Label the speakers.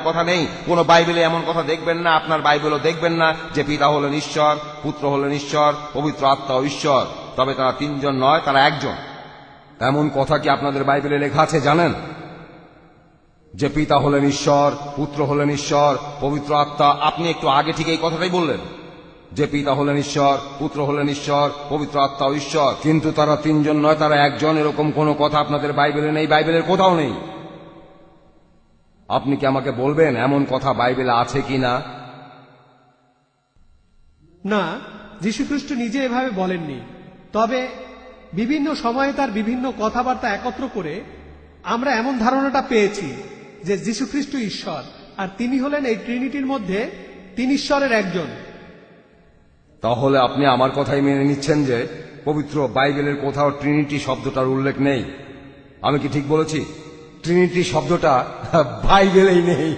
Speaker 1: কথা নেই। কোনো বাইবেলে এমন কথা দেখবেন না, আপনার বাইবেলও দেখবেন না যে পিতা হলেন ঈশ্বর, পুত্র হলেন ঈশ্বর, পবিত্র আত্মাও ঈশ্বর। তবে তারা তিনজন নয়, তারা একজন। এমন কথা কি আপনাদের বাইবেলে লেখা আছে জানেন? যে পিতা হলেন ঈশ্বর, পুত্র হলেন ঈশ্বর, পবিত্র আত্মা। আপনি একটু আগে ঠিক এই কথাটাই বললেন যে পিতা হলেন ঈশ্বর, পুত্র হলেন ঈশ্বর, পবিত্র আত্মাও ঈশ্বর। কিন্তু তারা তিনজন নয়, তারা একজন। এরকম কোনো কথা আপনাদের বাইবেলে নেই, বাইবেলের কোথাও নেই। আপনি কি আমাকে বলবেন এমন কথা বাইবেলে আছে কি না?
Speaker 2: না, যীশুখ্রিস্ট নিজে এভাবে বলেননি। তবে বিভিন্ন সময়ে তার বিভিন্ন কথাবার্তা একত্র করে আমরা এমন ধারণাটা পেয়েছি যে যীশুখ্রিস্ট ঈশ্বর, আর তিনি হলেন এই ট্রিনিটির মধ্যে তিন ঈশ্বরের একজন।
Speaker 1: তাহলে আপনি আমার কথাই মেনে নিচ্ছেন যে পবিত্র বাইবেলের কোথাও ট্রিনিটি শব্দটার উল্লেখ নেই? আমি কি ঠিক বলেছি? ট্রিনিটি শব্দটা বাইবেলেই নেই।